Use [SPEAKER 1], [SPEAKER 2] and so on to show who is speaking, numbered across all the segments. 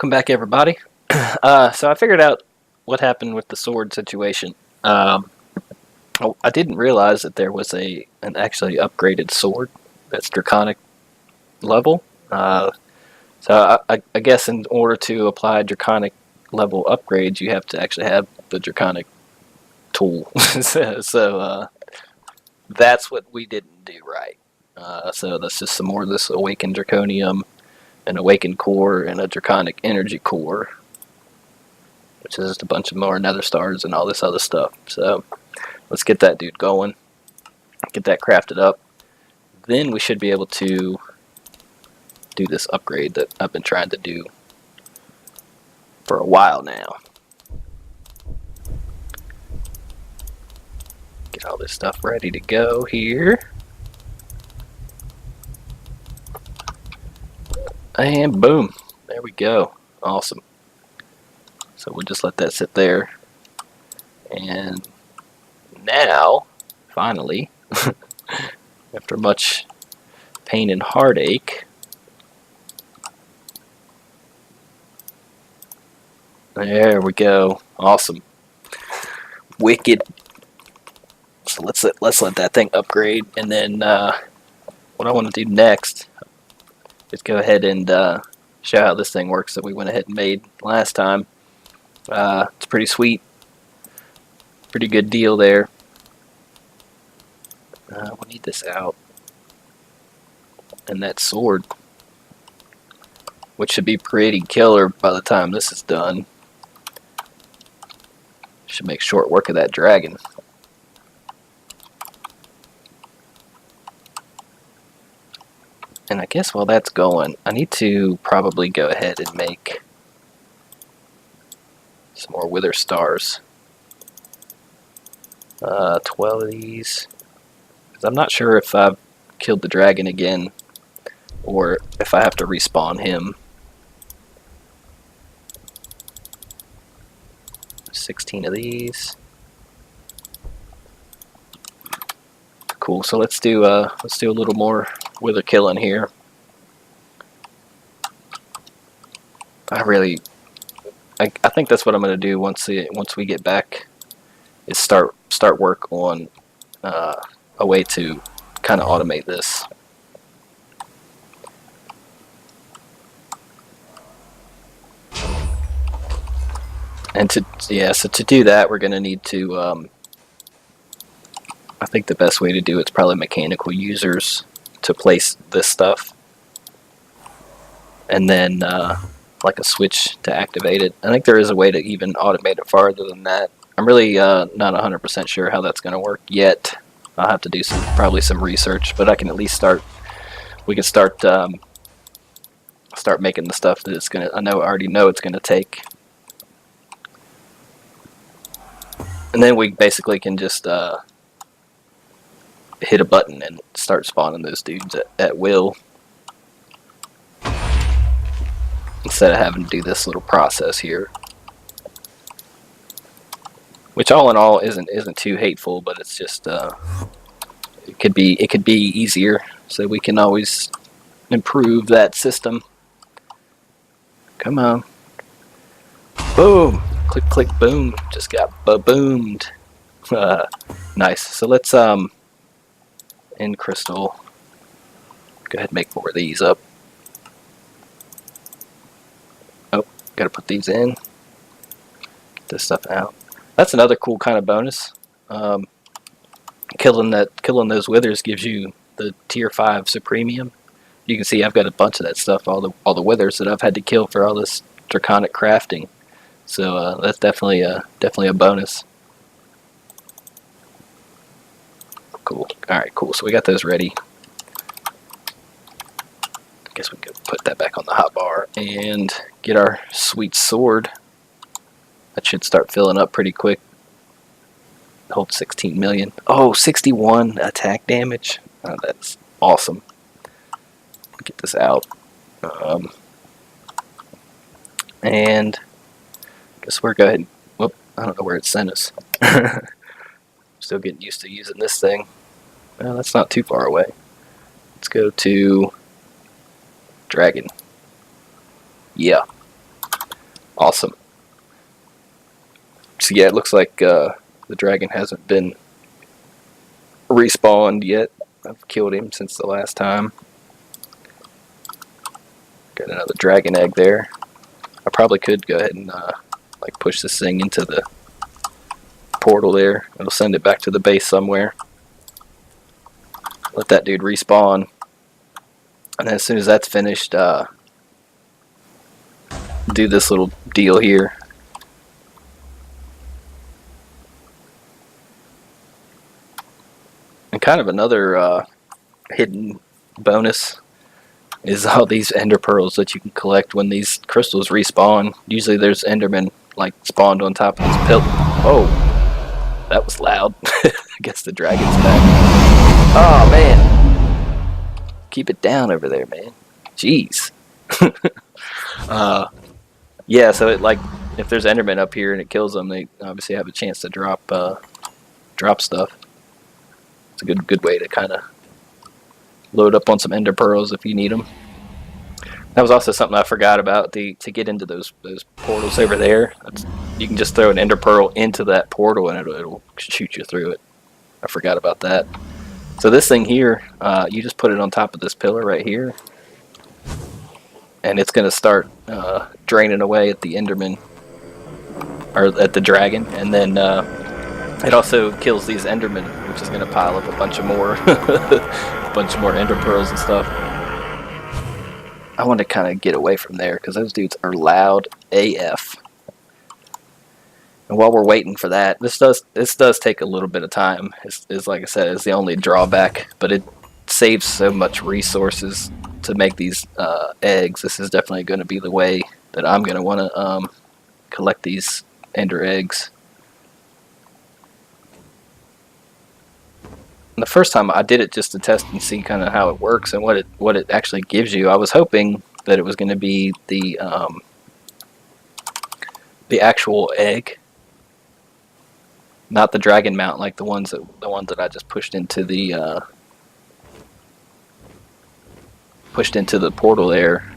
[SPEAKER 1] Welcome back, everybody. So I figured out what happened with the sword situation. I didn't realize that there was an actually upgraded sword that's draconic level. So I guess in order to apply draconic level upgrades, you have to actually have the draconic tool. So that's what we didn't do right. So that's just some more of this awakened draconium, an awakened core, and a draconic energy core, which is just a bunch of more nether stars and all this other stuff. So let's get that dude going, get that crafted up. Then we should be able to do this upgrade that I've been trying to do for a while now. Get all this stuff ready to go here. And boom, there we go. Awesome. So we'll just let that sit there. And now, finally, after much pain and heartache, there we go. Awesome. Wicked. So let's let that thing upgrade, and then what I want to do next is go ahead and show how this thing works that we went ahead and made last time. It's pretty sweet. Pretty good deal there. We need this out. And that sword, which should be pretty killer by the time this is done. Should make short work of that dragon. And I guess while that's going, I need to probably go ahead and make some more wither stars. 12 of these. Because I'm not sure if I've killed the dragon again, or if I have to respawn him. 16 of these. Cool. So let's do a little more wither killing here. I think that's what I'm going to do once we get back, is start work on a way to kind of automate this. And so to do that, we're going to need to, I think the best way to do it's probably mechanical users to place this stuff, and then like a switch to activate it. I think there is a way to even automate it farther than that. I'm really not 100% sure how that's going to work yet. I'll have to do probably some research, but I can at least start. We can start making the stuff that it's gonna. I already know it's gonna take. And then we basically can just hit a button and start spawning those dudes at will, instead of having to do this little process here. Which all in all isn't too hateful, but it's just it could be easier, so we can always improve that system. Come on. Boom. Click, click, boom. Just got ba-boomed. Nice. So let's, in crystal, go ahead and make more of these up. Oh, gotta put these in. Get this stuff out. That's another cool kind of bonus. Killing those withers gives you the tier 5 supremium. You can see I've got a bunch of that stuff, all the withers that I've had to kill for all this draconic crafting. So that's definitely a bonus. Cool. Alright, cool. So we got those ready. I guess we can put that back on the hotbar and get our sweet sword. That should start filling up pretty quick. Hold 16 million. Oh, 61 attack damage. Oh, that's awesome. Get this out. And I guess we're going. Whoop, I don't know where it sent us. Still getting used to using this thing. Well, that's not too far away. Let's go to Dragon. Yeah. Awesome. So yeah, it looks like the dragon hasn't been respawned yet. I've killed him since the last time. Got another dragon egg there. I probably could go ahead and like push this thing into the portal there. It'll send it back to the base somewhere. Let that dude respawn. And then as soon as that's finished, do this little deal here. And kind of another hidden bonus is all these ender pearls that you can collect when these crystals respawn. Usually there's endermen like spawned on top of this pill. Oh, that was loud. I guess the dragon's back. Oh man, keep it down over there, man. Jeez. Yeah, so it like if there's endermen up here and it kills them, they obviously have a chance to drop stuff. It's a good way to kind of load up on some ender pearls if you need them. That was also something I forgot about. To get into those portals over there, you can just throw an ender pearl into that portal and it'll shoot you through it. I forgot about that. So this thing here, you just put it on top of this pillar right here, and it's going to start draining away at the enderman, or at the dragon, and then it also kills these endermen, which is going to pile up a bunch of more ender pearls and stuff. I want to kind of get away from there because those dudes are loud AF. And while we're waiting for that, this does take a little bit of time. It's like I said, it's the only drawback, but it saves so much resources to make these eggs. This is definitely going to be the way that I'm going to want to collect these ender eggs. And the first time I did it just to test and see kind of how it works and what it actually gives you. I was hoping that it was going to be the actual egg, not the dragon mount like the ones that I just pushed into the portal there.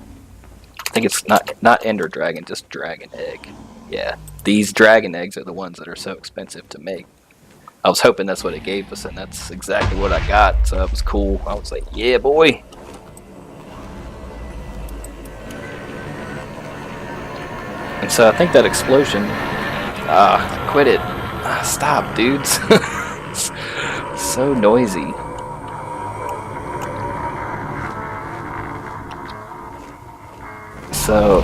[SPEAKER 1] I think it's not ender dragon, just dragon egg. Yeah, these dragon eggs are the ones that are so expensive to make. I was hoping that's what it gave us, and that's exactly what I got, so that was cool. I was like, yeah, boy. And so I think that explosion... quit it. Stop, dudes. So noisy. So...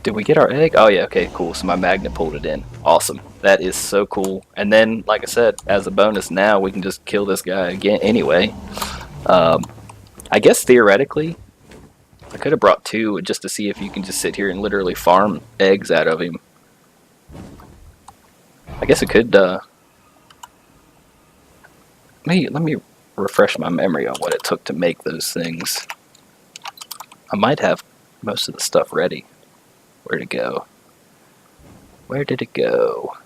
[SPEAKER 1] did we get our egg? Oh yeah, okay, cool. So my magnet pulled it in. Awesome. That is so cool. And then, like I said, as a bonus now, we can just kill this guy again anyway. I guess theoretically, I could have brought two just to see if you can just sit here and literally farm eggs out of him. I guess it could, let me refresh my memory on what it took to make those things. I might have most of the stuff ready. Where'd it go? Where did it go?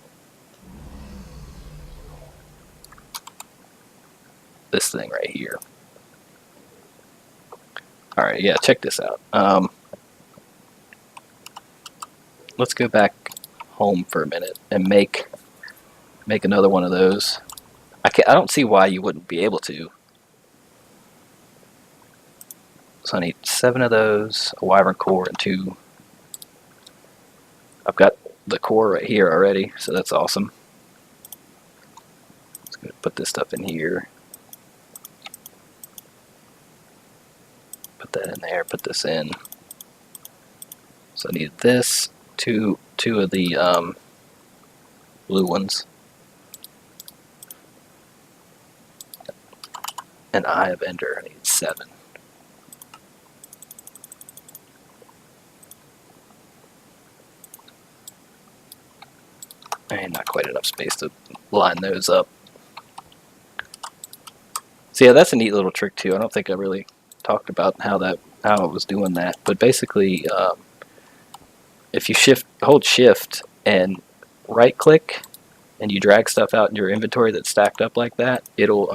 [SPEAKER 1] This thing right here. Alright, yeah, check this out. Let's go back home for a minute and make another one of those. I don't see why you wouldn't be able to. So I need 7 of those, a wyvern core, and 2. I've got the core right here already, so that's awesome. Just gonna put this stuff in here. Put that in there, put this in. So I need this, two of the blue ones. An Eye of Ender, I need 7. And not quite enough space to line those up. So yeah, that's a neat little trick too. I don't think I really talked about how I was doing that. But basically, if you hold shift and right click, and you drag stuff out in your inventory that's stacked up like that, it'll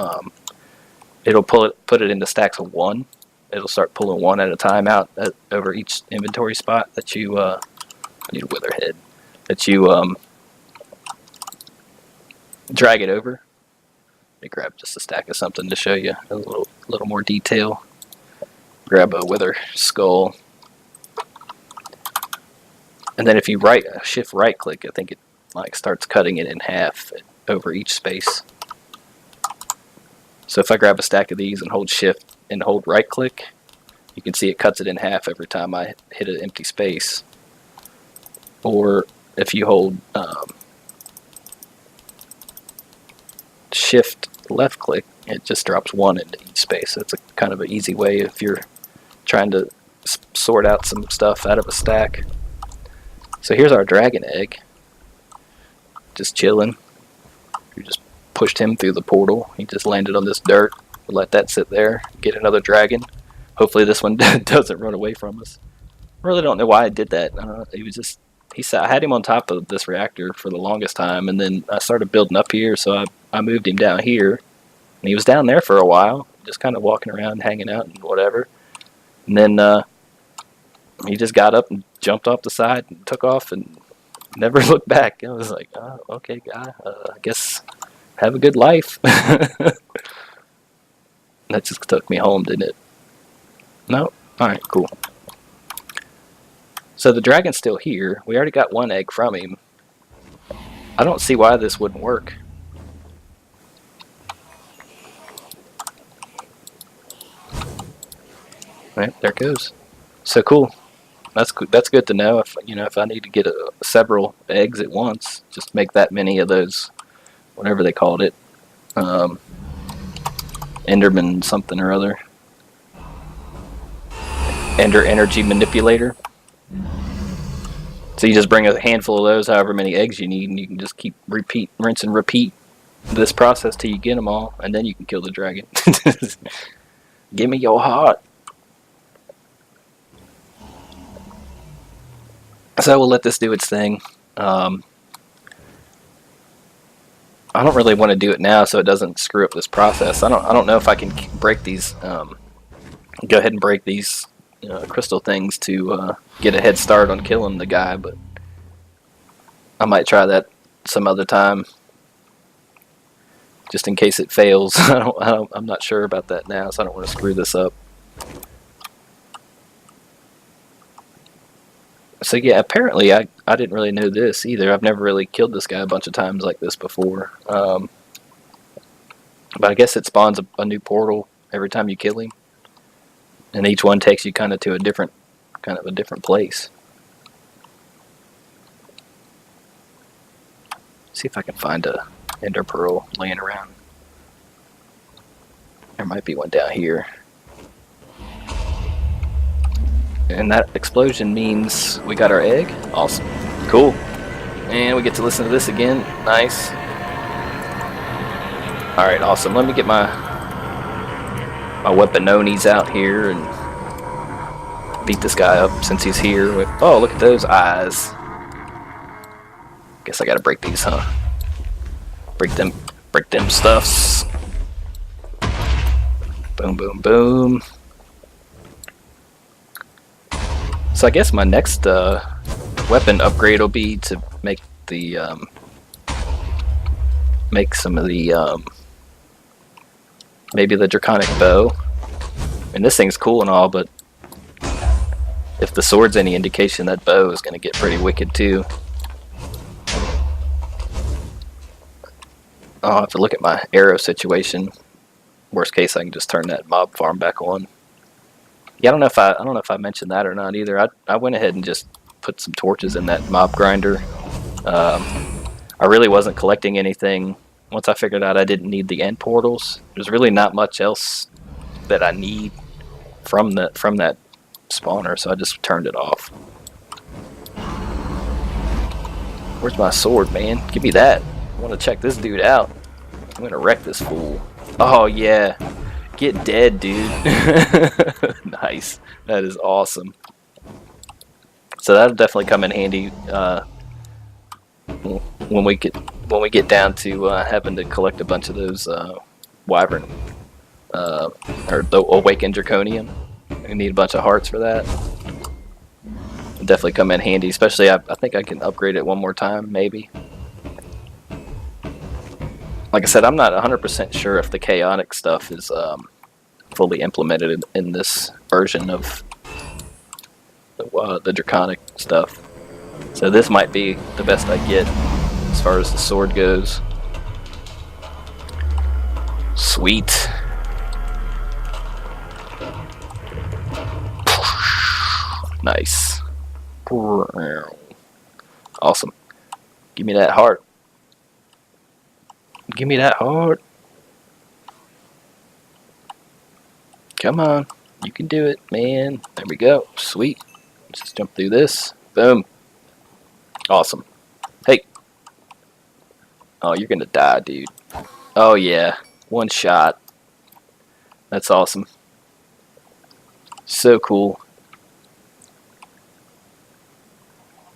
[SPEAKER 1] put it into stacks of 1. it'll start pulling one at a time out over each inventory spot that you I need a witherhead, that you drag it over. Let me grab just a stack of something to show you a little more detail. Grab a wither skull, and then if you shift right click, I think it like starts cutting it in half over each space. So if I grab a stack of these and hold shift and hold right click, you can see it cuts it in half every time I hit an empty space. Or if you hold shift left click, it just drops one into each space. That's a kind of an easy way if you're trying to sort out some stuff out of a stack. So here's our dragon egg, just chilling. You just pushed him through the portal. He just landed on this dirt. We'll let that sit there, get another dragon. Hopefully this one doesn't run away from us. I really don't know why I did that. He was just, I had him on top of this reactor for the longest time, and then I started building up here, so I moved him down here. And he was down there for a while, just kind of walking around, hanging out and whatever. And then he just got up and jumped off the side and took off and never looked back. I was like, oh, okay, guy, I guess have a good life. That just took me home, didn't it? No? Alright, cool. So the dragon's still here. We already got one egg from him. I don't see why this wouldn't work. Right, there it goes. So cool. That's good to know. If I need to get several eggs at once, just make that many of those, whatever they called it, Enderman something or other, Ender energy manipulator. So you just bring a handful of those, however many eggs you need, and you can just keep rinse and repeat this process till you get them all, and then you can kill the dragon. Give me your heart. So we'll let this do its thing. I don't really want to do it now so it doesn't screw up this process. I don't know if I can break these. Go ahead and break these crystal things to get a head start on killing the guy, but I might try that some other time, just in case it fails. I'm not sure about that now, so I don't want to screw this up. So yeah, apparently I didn't really know this either. I've never really killed this guy a bunch of times like this before. But I guess it spawns a new portal every time you kill him, and each one takes you kind of to a different place. See if I can find a ender pearl laying around. There might be one down here. And that explosion means we got our egg. Awesome. Cool. And we get to listen to this again. Nice. Alright, awesome. Let me get my weapononies out here and beat this guy up since he's here. Oh, look at those eyes. Guess I gotta break these, huh? Break them stuffs. Boom, boom, boom. So I guess my next weapon upgrade will be to make the some of the maybe the draconic bow. And this thing's cool and all, but if the sword's any indication, that bow is going to get pretty wicked too. I'll have to look at my arrow situation. Worst case, I can just turn that mob farm back on. Yeah, I don't know if I mentioned that or not either. I went ahead and just put some torches in that mob grinder. I really wasn't collecting anything. Once I figured out I didn't need the end portals, there's really not much else that I need from that spawner, so I just turned it off. Where's my sword, man? Give me that. I want to check this dude out. I'm gonna wreck this fool. Oh yeah. Get dead, dude. Nice. That is awesome. So that'll definitely come in handy when we get down to having to collect a bunch of those wyvern or the awakened draconium. I need a bunch of hearts for that. It'll definitely come in handy, especially I think I can upgrade it one more time, maybe. Like I said, I'm not 100% sure if the chaotic stuff is fully implemented in this version of the draconic stuff. So this might be the best I get as far as the sword goes. Sweet. Nice. Awesome. Give me that heart. Give me that heart. Come on. You can do it, man. There we go. Sweet. Let's just jump through this. Boom. Awesome. Hey. Oh, you're gonna die, dude. Oh, yeah. One shot. That's awesome. So cool.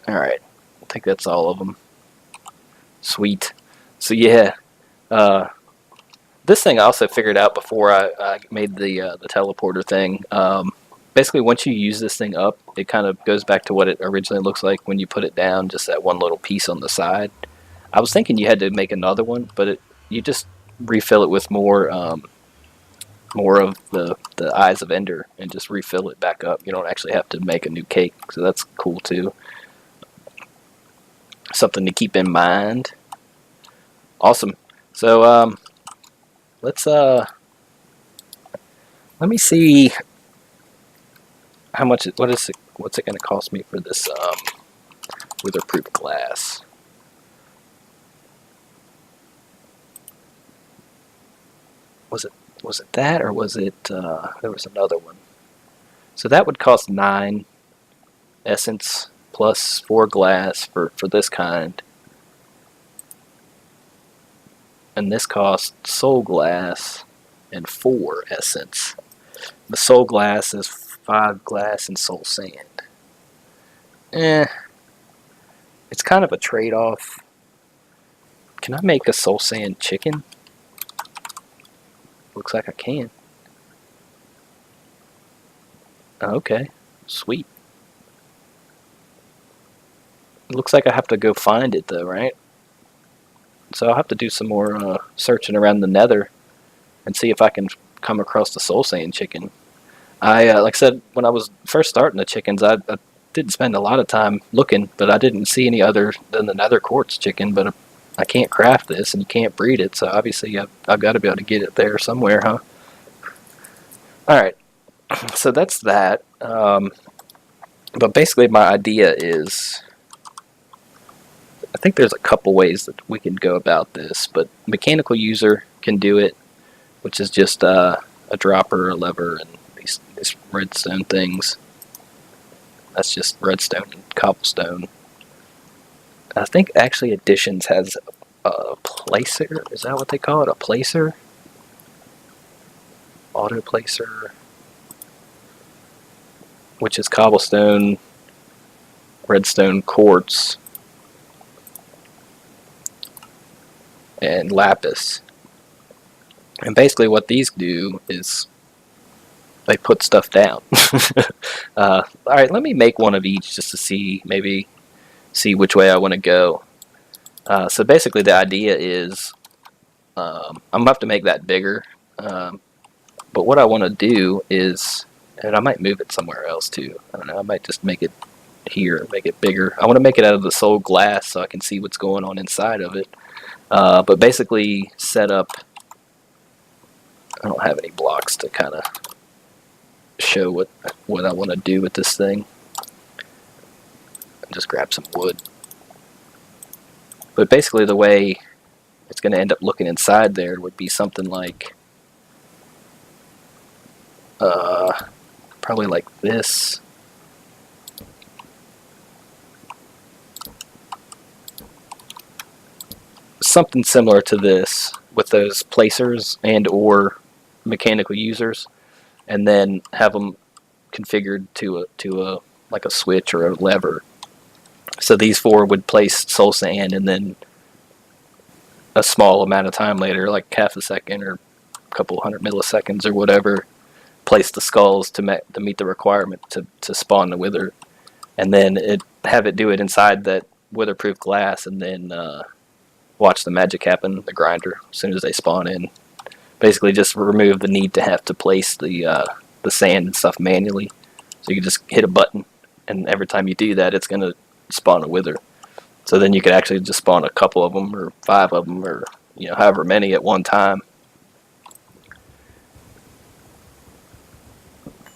[SPEAKER 1] Alright. I think that's all of them. Sweet. So, yeah. This thing I also figured out before I made the teleporter thing. Basically, once you use this thing up, it kind of goes back to what it originally looks like when you put it down, just that one little piece on the side. I was thinking you had to make another one, but you just refill it with more of the Eyes of Ender and just refill it back up. You don't actually have to make a new cake, so that's cool too. Something to keep in mind. Awesome. So let's let me see how much what's it going to cost me for this weatherproof glass. Was it that, or was it there was another one? So that would cost 9 essence plus 4 glass for this kind. And this costs soul glass and 4 essence. The soul glass is 5 glass and soul sand. It's kind of a trade-off. Can I make a soul sand chicken? Looks like I can. Okay, sweet. It looks like I have to go find it though, right? So I'll have to do some more searching around the nether and see if I can come across the soul sand chicken. Like I said, when I was first starting the chickens, I didn't spend a lot of time looking, but I didn't see any other than the nether quartz chicken. But I can't craft this, and you can't breed it, so obviously I've got to be able to get it there somewhere, huh? Alright, so that's that. But basically my idea is, I think there's a couple ways that we can go about this, but mechanical user can do it, which is just a dropper, a lever, and these redstone things. That's just redstone and cobblestone. I think actually Additions has a placer. Is that what they call it? A placer? Auto placer. Which is cobblestone, redstone, quartz, and lapis. And basically what these do is they put stuff down. Alright, let me make one of each just to see, maybe see which way I want to go. So basically the idea is I'm going to have to make that bigger. But what I want to do is, and I might move it somewhere else too. I don't know, I might just make it here, make it bigger. I want to make it out of the soul glass so I can see what's going on inside of it. But basically set up, I don't have any blocks to kind of show what I want to do with this thing. Just grab some wood. But basically the way it's going to end up looking inside there would be something like probably like this. Something similar to this with those placers and or mechanical users, and then have them configured to a like a switch or a lever. So these 4 would place soul sand, and then a small amount of time later, like half a second or a couple hundred milliseconds or whatever, place the skulls to meet the requirement to spawn the wither, and then have it do it inside that witherproof glass, and then watch the magic happen. The grinder as soon as they spawn in. Basically, just remove the need to have to place the sand and stuff manually. So you can just hit a button, and every time you do that, it's gonna spawn a wither. So then you could actually just spawn a couple of them, or 5 of them, or however many at one time.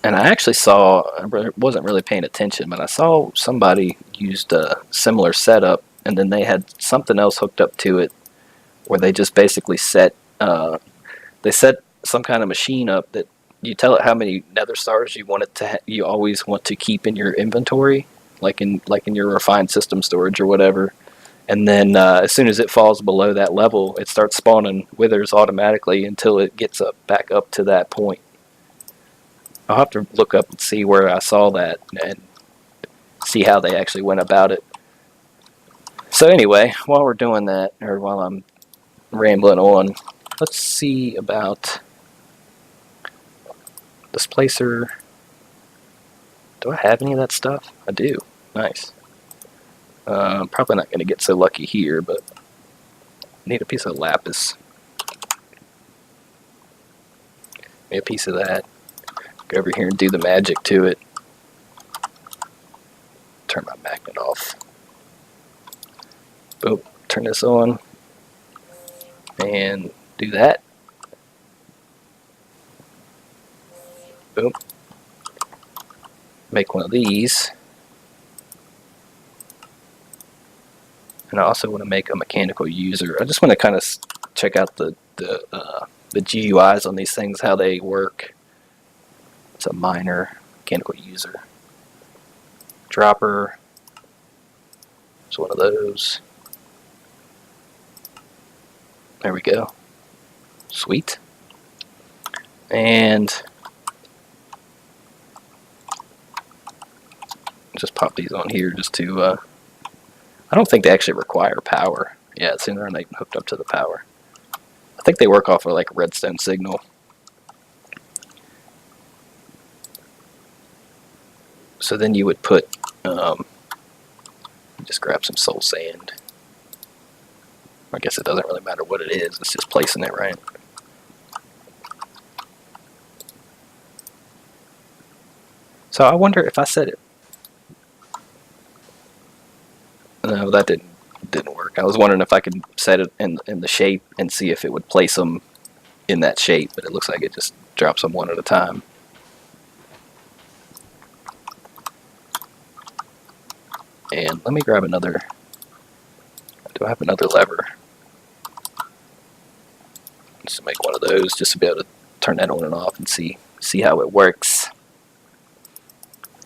[SPEAKER 1] And I actually saw, I wasn't really paying attention, but I saw somebody used a similar setup, and then they had something else hooked up to it, where they just basically set some kind of machine up that you tell it how many nether stars you want it to you always want to keep in your inventory, like in your refined system storage or whatever. And then as soon as it falls below that level, it starts spawning withers automatically until it gets back up to that point. I'll have to look up and see where I saw that and see how they actually went about it. So anyway, while we're doing that, or while I'm rambling on, let's see about displacer. Do I have any of that stuff? I do. Nice. Probably not going to get so lucky here, but need a piece of lapis. Maybe a piece of that. Go over here and do the magic to it. Turn my magnet off. Boom. Turn this on. And do that. Boom. Make one of these. And I also want to make a mechanical user. I just want to kind of check out the GUIs on these things, how they work. It's a miner, mechanical user. Dropper. It's one of those. There we go. Sweet. And just pop these on here just to, I don't think they actually require power. Yeah, it's sooner than they hooked up to the power. I think they work off of like a redstone signal. So then you would put, just grab some soul sand. I guess it doesn't really matter what it is, it's just placing it right. So I wonder if I set it. No, that didn't work. I was wondering if I could set it in the shape and see if it would place them in that shape, but it looks like it just drops them one at a time. And let me grab another. Do I have another lever? Just to make one of those, just to be able to turn that on and off and see how it works.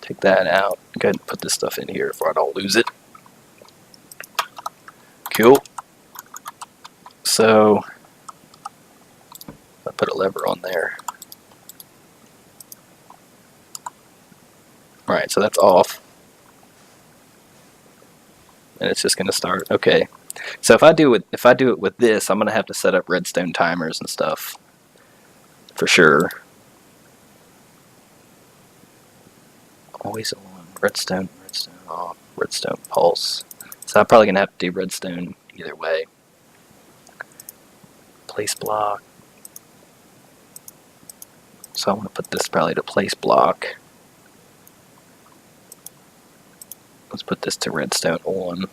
[SPEAKER 1] Take that out. Go ahead and put this stuff in here before I don't lose it. Cool. So I put a lever on there. Alright, so that's off. And it's just gonna start. Okay. So if I do it with this, I'm gonna have to set up redstone timers and stuff. For sure. Always on. Redstone off. Redstone pulse. So I'm probably gonna have to do redstone either way. Place block. So I want to put this probably to place block. Let's put this to redstone on.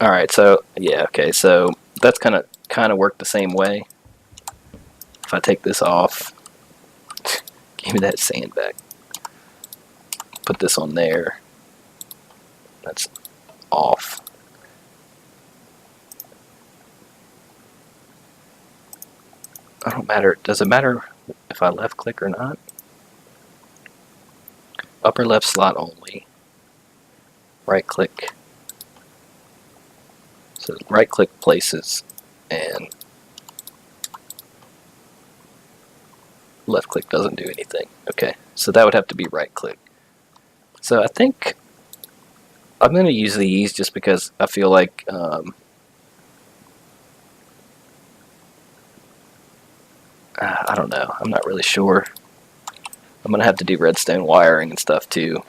[SPEAKER 1] Alright, so yeah, okay, so that's kind of worked the same way. If I take this off, give me that sand back. Put this on there. That's off. I don't matter. Does it matter if I left click or not? Upper left slot only. Right click. So right click places and left click doesn't do anything. Okay, so that would have to be right click. So I think I'm going to use these just because I feel like I don't know. I'm not really sure. I'm going to have to do redstone wiring and stuff too.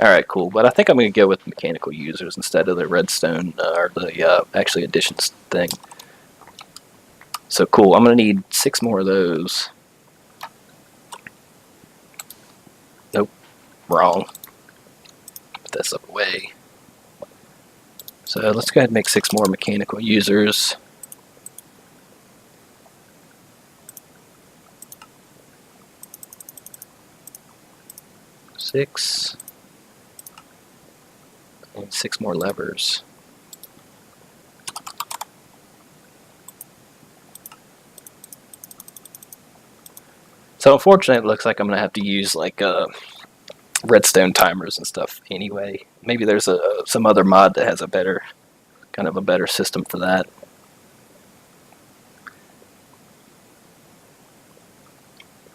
[SPEAKER 1] Alright, cool. But I think I'm going to go with mechanical users instead of the redstone, or the actually additions thing. So cool. I'm going to need 6 more of those. Nope. Wrong. Put this up away. So let's go ahead and make 6 more mechanical users. Six. And 6 more levers. So unfortunately, it looks like I'm going to have to use like redstone timers and stuff anyway. Maybe there's some other mod that has a better, kind of a better system for that.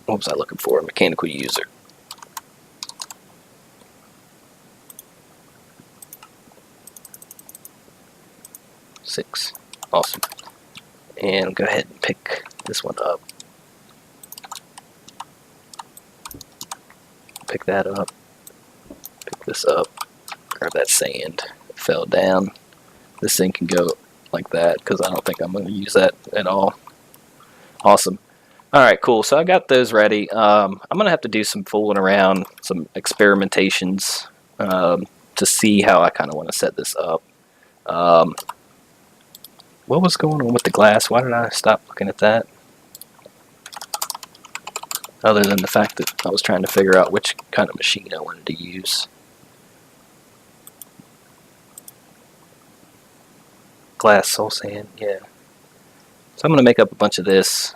[SPEAKER 1] What was I looking for? A mechanical user. Six. Awesome. And go ahead and pick this one up. Pick that up. Pick this up. Grab that sand. It fell down. This thing can go like that because I don't think I'm going to use that at all. Awesome. Alright, cool. So I got those ready. I'm going to have to do some fooling around, some experimentations to see how I kind of want to set this up. What was going on with the glass? Why did I stop looking at that? Other than the fact that I was trying to figure out which kind of machine I wanted to use. Glass, soul sand, yeah. So I'm going to make up a bunch of this.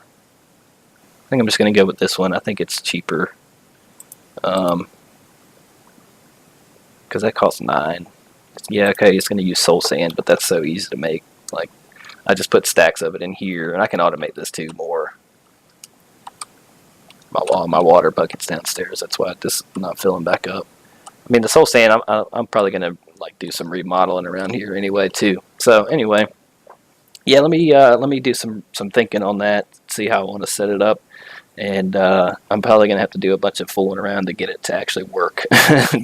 [SPEAKER 1] I think I'm just going to go with this one. I think it's cheaper. Because that costs 9. Yeah, okay, it's going to use soul sand, but that's so easy to make. Like, I just put stacks of it in here, and I can automate this too more. My water bucket's downstairs. That's why this is not filling back up. I mean, the soul sand, I'm probably going to like do some remodeling around here anyway too. So anyway, yeah, let me do some thinking on that. See how I want to set it up. And I'm probably going to have to do a bunch of fooling around to get it to actually work,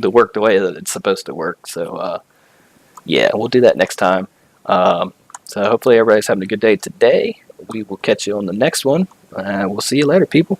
[SPEAKER 1] to work the way that it's supposed to work. So, yeah, we'll do that next time. So hopefully everybody's having a good day today. We will catch you on the next one. We'll see you later, people.